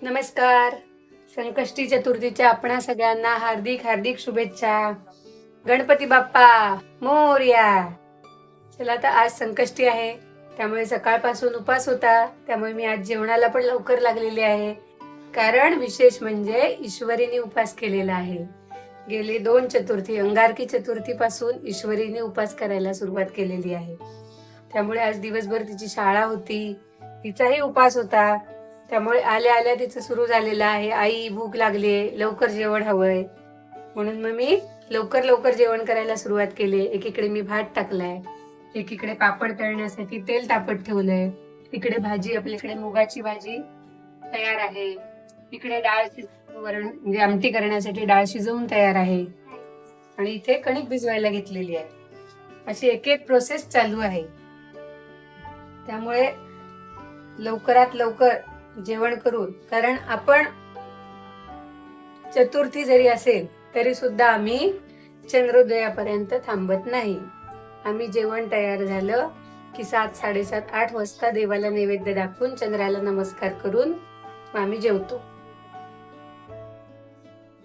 नमस्कार. संकष्टी चतुर्थीच्या आपणा सगळ्यांना हार्दिक हार्दिक शुभेच्छा. गणपती बाप्पा मोरया. चला, तर आज संकष्टी आहे, त्यामुळे सकाळपासून उपास होता. त्यामुळे मी आज जेवणाला पण लवकर लागलेली आहे. कारण विशेष म्हणजे ईश्वरीने उपास केलेला आहे. गेले 2 चतुर्थी, अंगारकी चतुर्थी पासून ईश्वरीने उपास करायला सुरुवात केलेली आहे. त्यामुळे आज दिवसभर तिची शाळा होती, तिचाही उपास होता. त्यामुळे आल्या आल्या तिचं सुरू झालेलं आहे, आई भूक लागली, लवकर जेवण हवंय. म्हणून मग मी लवकर लवकर जेवण करायला सुरुवात केली. एकीकडे मी भात टाकलाय, एकीकडे पापड तळण्यासाठी तेल तापत ठेवलंय, इकडे भाजी, आपल्याकडे मुगाची भाजी तयार आहे, इकडे डाळ वरण म्हणजे आमटी करण्यासाठी डाळ शिजवून तयार आहे, आणि इथे कणिक भिजवायला घेतलेली आहे. अशी एक एक प्रोसेस चालू आहे. त्यामुळे लवकरात लवकर जेवण करून, कारण आपण चतुर्थी जरी असेल तरी सुद्धा आम्ही चंद्रोदयापर्यंत थांबत नाही. आम्ही जेवण तयार झालं की 7, 7:30, 8 वाजता देवाला नैवेद्य दाखवून चंद्राला नमस्कार करून आम्ही जेवतो.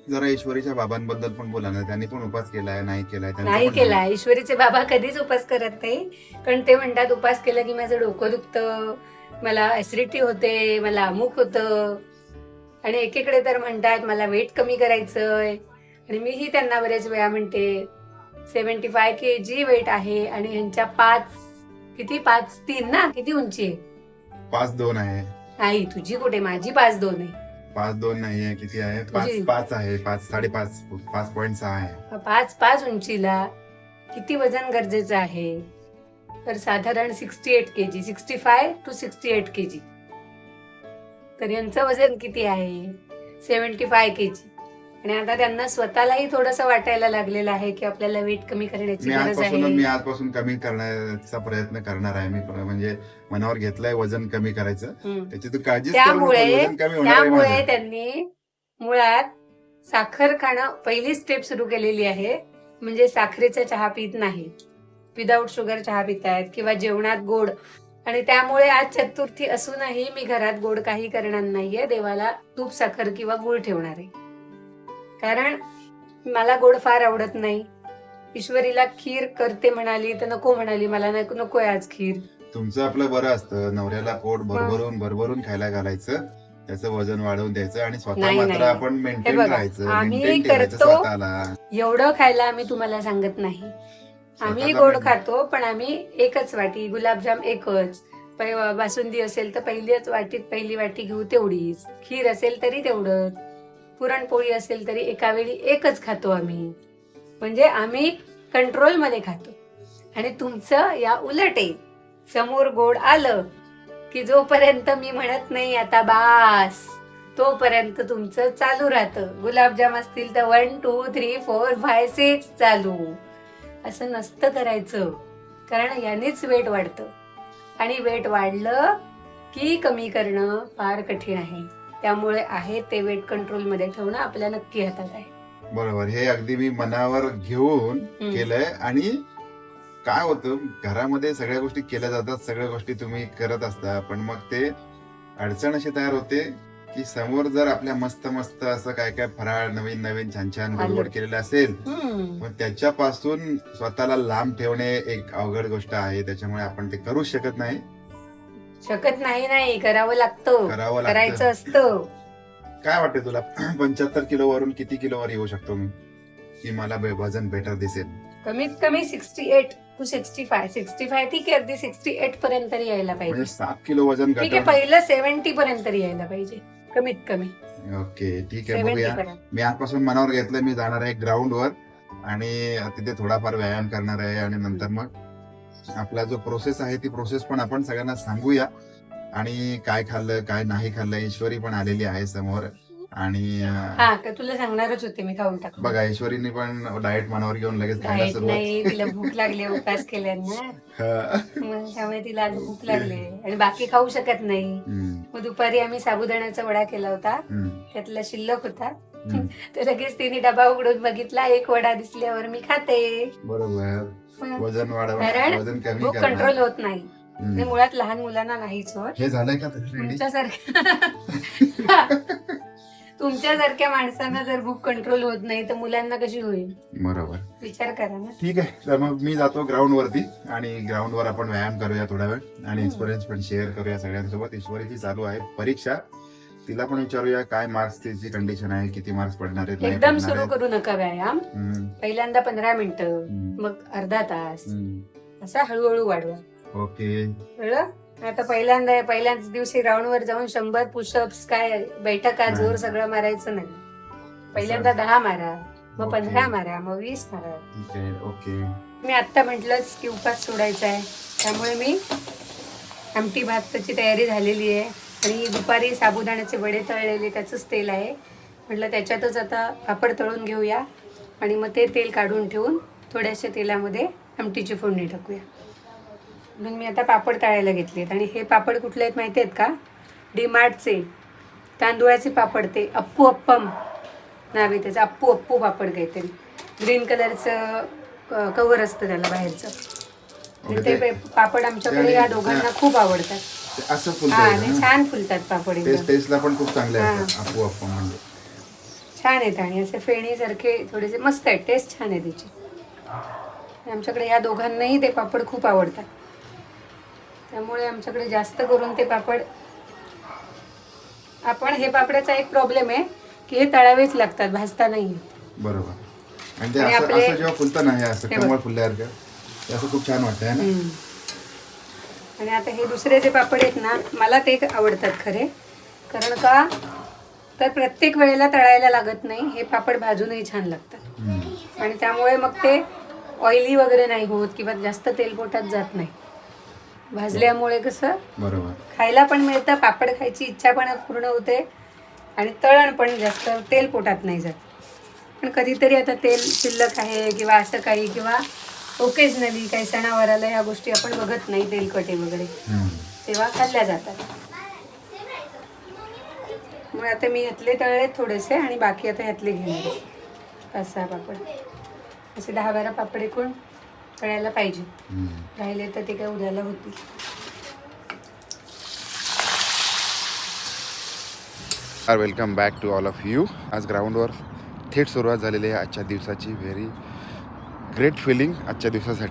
जरा ईश्वरीच्या बाबांबद्दल पण बोला ना. त्यांनी पण उपास केलाय, नाही केलाय? नाही केला. ईश्वरीचे बाबा कधीच उपास करत नाही, कारण ते म्हणतात उपास केला की माझं डोकं दुखतं, मला ऍसिडिटी होते, मला अमुक होतं, आणि एकीकडे तर म्हणतात मला वेट कमी करायचंय. आणि मीही त्यांना बरेच वेळा म्हणते 75 kg वेट आहे, आणि ह्यांच्या 5'3" ना, किती उंची आहे? 5'2" आहे. नाही, तुझी कुठे, माझी 5'2" आहे. 5'2" नाहीये. किती आहे? तुझी? 5 आहे. 5.5 5.6 आहे. 5'5" उंचीला किती वजन गरजेचं आहे? तर साधारण 68 kg, 65 to 68 kg. तर यांचं वजन किती आहे? 75 kg. आणि आता त्यांना स्वतःलाही थोडंसं वाटायला लागलेलं आहे की आपल्याला वेट कमी करण्याची गरज आहे. मी आजपासून कमी करण्याचा प्रयत्न करणार आहे. मी म्हणजे मनावर घेतलंय वजन कमी करायचं. त्याची तू काळजी. त्यामुळे त्यांनी मुळात साखर खाणं पहिली स्टेप सुरू केलेली आहे. म्हणजे साखरेचा चहा पित नाहीत, विदाऊट शुगर चहा पित आहेत, किंवा जेवणात गोड. आणि त्यामुळे आज चतुर्थी असूनही मी घरात गोड काही करणार नाहीये. देवाला तूप, साखर किंवा गुळ ठेवणार आहे, कारण मला गोड फार आवडत नाही. ईश्वरीला खीर करते म्हणाली तर नको म्हणाली, मला नकोय आज खीर. तुमचं आपलं बरं असतं, नवऱ्याला पोट भरभरून खायला घालायचं, त्याचं वजन वाढवून द्यायचं, आणि स्वतः मात्र आपण मेंटेन राहायचं. आम्ही करतो एवढं खायला आम्ही तुम्हाला सांगत नाही. आम्ही गोड खातो, पण आम्ही एकच वाटी, गुलाबजाम एकच, बासुंदी असेल तर पहिली वाटी घेऊ तेवढीच, खीर असेल तरी तेवढंच, पुरणपोळी असेल तरी एका वेळी एकच खातो आम्ही. म्हणजे आम्ही कंट्रोलमध्ये खातो. आणि तुमचं या उलट आहे. समोर गोड आलं की जोपर्यंत मी म्हणत नाही आता बास, तोपर्यंत तुमचं चालू राहतं. गुलाबजाम असतील तर 1 2 3 4 5 6 चालू. असं नसतं करायचं, कारण यानेच वेट वाढतं, आणि वेट वाढलं की कमी करणं फार कठीण आहे. त्यामुळे आहे ते वेट कंट्रोल मध्ये ठेवणं आपल्या नक्की हातात आहे. बरोबर. हे अगदी मी मनावर घेऊन केलंय. आणि काय होतं, घरामध्ये सगळ्या गोष्टी केल्या जातात, सगळ्या गोष्टी तुम्ही करत असता, पण मग ते अडचण अशी तयार होते की समोर जर आपल्या मस्त मस्त असं काय काय फराळ, नवीन नवीन छान छान गोड केलेलं असेल, मग त्याच्यापासून स्वतःला लांब ठेवणे एक अवघड गोष्ट आहे. त्याच्यामुळे आपण ते करू शकत नाही. करावं लागतं, करायचं असतं. काय वाटतं तुला, 75 किलो वरून किती किलोवर येऊ शकतो मी, की मला वजन बेटर दिसेल? कमीत कमी 68 to 65. 65 ठीक आहे, अगदी 68 पर्यंत यायला पाहिजे. म्हणजे 7 किलो वजन ठीक आहे, पहिलं 70 पर्यंत यायला पाहिजे कमीत कमी. ओके, ठीक आहे. बघूया. मी आजपासून मनावर घेतलंय, मी जाणार आहे ग्राउंडवर आणि तिथे थोडाफार व्यायाम करणार आहे, आणि नंतर मग आपला जो प्रोसेस आहे ती प्रोसेस पण आपण सगळ्यांना सांगूया. आणि काय खाल्लं काय नाही खाल्लं, ईश्वरी पण आलेली आहे समोर. आणि तुला सांगणारच होते मी, खाऊन टाक. बघा, ईश्वरीने पण डाएट मनावर घेऊन लगेच खायला डाएट सुरुवात. नाही, तिला भूक लागली उपास केल्यानं, मग त्यामुळे तिला आज भूक लागली आणि बाकी खाऊ शकत नाही. मग दुपारी आम्ही साबुदाण्याचा वडा केला होता, त्यातला शिल्लक होता, तर लगेच तिने डबा उघडून बघितला, एक वडा दिसल्यावर मी खाते. बरोबर. वजन कारण वजन कमी भूक कंट्रोल होत नाही. आणि मुळात लहान मुलांना नाहीच होत. हे झालंय का रेडी? तुमच्यासारख्या माणसांना जर भूक कंट्रोल होत नाही तर मुलांना कशी होईल? बरोबर, विचार करा ना. ठीक आहे. तर मग मी जातो ग्राउंड वरती आणि ग्राउंड वर आपण व्यायाम करूया थोडा वेळ आणि एक्सपिरियन्स पण शेअर करूया सगळ्यांसोबत. ईश्वरीची चालू आहे परीक्षा, तिला पण विचारूया काय मार्क्स तिची कंडिशन आहे, किती मार्क्स पडणार आहेत, नाही एकदम पडणार सुरू आहेत. करू नका व्यायाम. पहिल्यांदा 15 मिनिटं, मग अर्धा तास, असा हळूहळू वाढवा. ओके. कळलं? आता पहिल्याच दिवशी ग्राउंड वर जाऊन 100 पुशअप्स काय बैठका नाही. जोर सगळं मारायचं नाही. पहिल्यांदा 10 मारा, मग ओके. 15 मारा, मग 20 मारा. ठीक आहे. ओके. मी आत्ता म्हटलंच की उपास सोडायचा आहे, त्यामुळे मी आमटी भाताची तयारी झालेली आहे आणि दुपारी साबुदाण्याचे वडे तळलेले त्याचंच तेल आहे. म्हटलं त्याच्यातच आता पापड तळून घेऊया आणि मग ते तेल काढून ठेवून थोड्याशा तेलामध्ये आमटीची फोडणी टाकूया. म्हणून मी आता पापड तळायला घेतलेत. आणि हे पापड कुठले आहेत माहिती आहेत का? डीमार्टचे तांदुळाचे पापड, ते अप्पू अप्पम नाव आहे त्याचं. अप्पू पापड काहीतरी, ग्रीन कलरचं कवर असतं त्याला बाहेरचं. आणि ते पापड आमच्याकडे या दोघांना खूप आवडतात. असं हा, आणि फुलतं, छान फुलतात पापड एकदम. टेस्टला पण खूप चांगले असतात. आपू आपण म्हणजे छान आहेत आणि असे फेणीसारखे थोडेसे मस्त आहेत, टेस्ट छान आहे त्याची. आमच्याकडे या दोघांनाही ते पापड खूप आवडतात, त्यामुळे आमच्याकडे जास्त करून ते पापड. आपण हे पापडाचा एक प्रॉब्लेम आहे की हे तळावेच लागतात, भाजता नाही. बरोबर. आणि ते आणि असं आपले- असं जेव्हा फुलतं ना, हे असं हे कमळ बघ. फुलल्यासारखं, ते असं खूप छान वाटतंय ना. आणि आता हे दुसरे जे पापड आहेत ना, मला ते आवडतात खरे. कारण का तर प्रत्येक वेळेला तळायला लागत नाही, हे पापड भाजूनही छान लागतात. आणि त्यामुळे मग ते ऑइली वगैरे नाही होत किंवा जास्त तेल पोटात जात नाही. भाजल्यामुळे कसं बरोबर, खायला पण मिळतं, पापड खायची इच्छा पण पूर्ण होते आणि तळण पण जास्त तेल पोटात नाही जात. पण कधीतरी आता तेल शिल्लक आहे किंवा असं काही, किंवा ओकेजनली काही सणावाराला ह्या गोष्टी आपण बघत नाही तेलकटे वगैरे, तेव्हा खाल्ल्या जातात. मग आता मी ह्यातले तळले थोडेसे आणि बाकी आता ह्यातले घेणार 5-6 पापड. असे 10-12 पापड एकूण तळायला पाहिजे. राहिले तर ते काय उद्याला होतील. Welcome back to all of you. आज ग्राउंडवर थेट सुरुवात झालेली आहे आजच्या दिवसाची. व्हेरी ग्रेट फिलिंग आजच्या दिवसासाठी.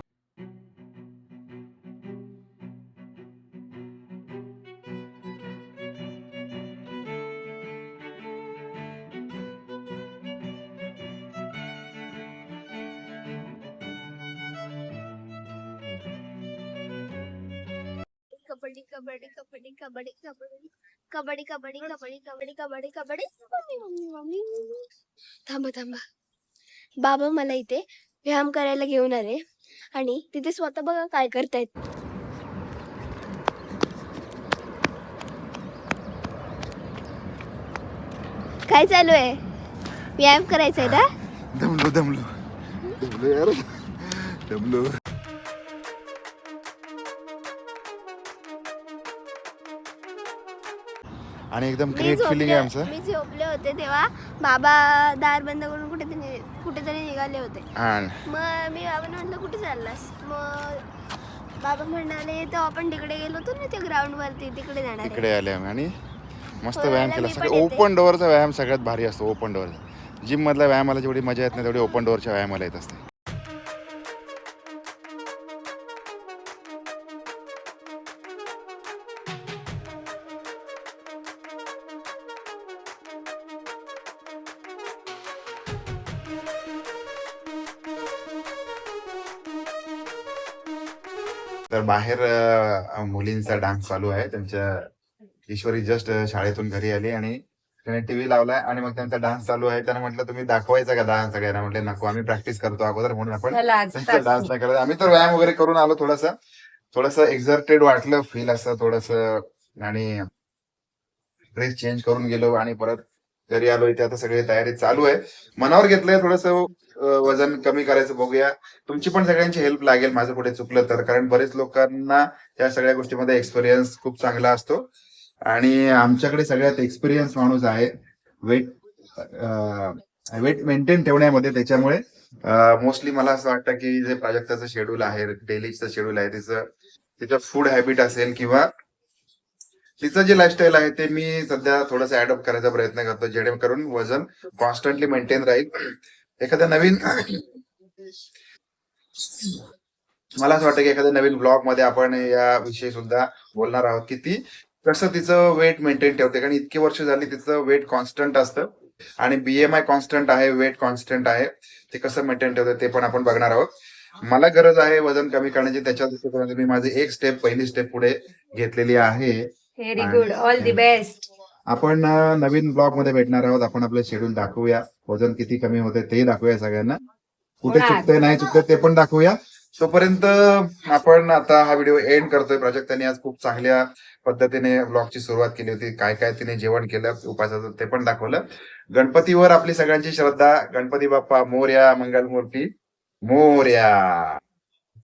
कबड्डी कबड्डी कबड्डी कबड्डी कबड्डी कबड्डी कबड्डी कबड्डी कबड्डी कबड्डी कबड्डी. थांबा थांबा, बाबा मला इथे व्यायाम करायला घेऊन आले आणि तिथे स्वतः बघा काय करतायत. काय चालू आहे? व्यायाम करायचा आहे ना? दमलो दमलो दमलो यार, दमलो. आणि एकदम ग्रेट फिलिंग आहे आमचं. मी झोपले होते तेव्हा बाबा दार बंद करून कुठेतरी निघाले होते. मग मी बाबांना म्हटलं कुठे चाललास? मग बाबा म्हणाले तर आपण तिकडे गेलो होतो ना, त्या ग्राउंड वरती, तिकडे जाणार आहे. इकडे आले आम्ही आणि मस्त हो, व्यायाम याला केला. मी सगळं पण येते. ओपन डोअरचा व्यायाम सगळ्यात भारी असतो. ओपन डोअर जिम मधल्या व्यायामाला जेवढी मजा येत नाही तेवढी ओपन डोअरच्या व्यायामाला येत असते. तर बाहेर मुलींचा डान्स चालू आहे. त्यांच्या ईश्वरी जस्ट शाळेतून घरी आली आणि त्याने टीव्ही लावलाय आणि मग त्यांचा डान्स चालू आहे. त्यांना म्हटलं तुम्ही दाखवायचा का डान्स सगळ्यांना? म्हटलं नको, आम्ही प्रॅक्टिस करतो अगोदर म्हणून आपण डान्स नाही करत. आम्ही तर व्यायाम वगैरे करून आलो. थोडस एक्झर्टेड वाटलं, फील असं थोडस, आणि ड्रेस चेंज करून गेलो आणि परत घरी आलो. इथे आता सगळी तयारी चालू आहे. मनावर घेतलंय थोडस वजन कमी करायचं. बघूया, तुमची पण सगळ्यांची हेल्प लागेल माझं कुठे चुकलं तर, कारण बरेच लोकांना या सगळ्या गोष्टीमध्ये एक्सपिरियन्स खूप चांगला असतो आणि आमच्याकडे सगळ्यात एक्सपिरियन्स माणूस आहे वेट मेंटेन ठेवण्यामध्ये. त्याच्यामुळे मोस्टली मला असं वाटतं की जे प्राजक्ताचं शेड्यूल आहे, डेलीचं शेड्यूल आहे, तिचं तिचं फूड हॅबिट असेल किंवा तिचं जे लाईफस्टाईल आहे ते मी सध्या थोडंसं ऍडॉप्ट करायचा प्रयत्न करतो, जेणेकरून वजन कॉन्स्टंटली मेंटेन राहील. एखाद्या नवीन मला असं वाटतं की एखाद्या नवीन ब्लॉग मध्ये आपण या विषयी सुद्धा बोलणार आहोत की ती कसं तिचं वेट मेंटेन ठेवते, कारण इतकी वर्ष झाली तिचं वेट कॉन्स्टंट असतं आणि BMI कॉन्स्टंट आहे, वेट कॉन्स्टंट आहे. ते कसं मेंटेन ठेवते ते पण आपण बघणार आहोत. मला गरज आहे वजन कमी करण्याची, त्याच्या दृष्टिकोनातून मी माझी पहिली स्टेप पुढे घेतलेली आहे. Very good, all the best. आपण नवीन ब्लॉग मध्ये भेटणार आहोत. आपण आपलं शेड्यूल दाखवूया, वजन किती कमी होते ते दाखवूया सगळ्यांना, कुठे होणार. चुकतंय नाही चुकतंय ते पण दाखवूया. तोपर्यंत आपण आता हा व्हिडिओ एंड करतोय. प्राजक्ताने आज खूप चांगल्या पद्धतीने ब्लॉगची सुरुवात केली होती. काय काय तिने जेवण केलं उपासाचं ते पण दाखवलं. गणपतीवर आपली सगळ्यांची श्रद्धा. गणपती बाप्पा मोरया, मंगलमूर्ती मोरया.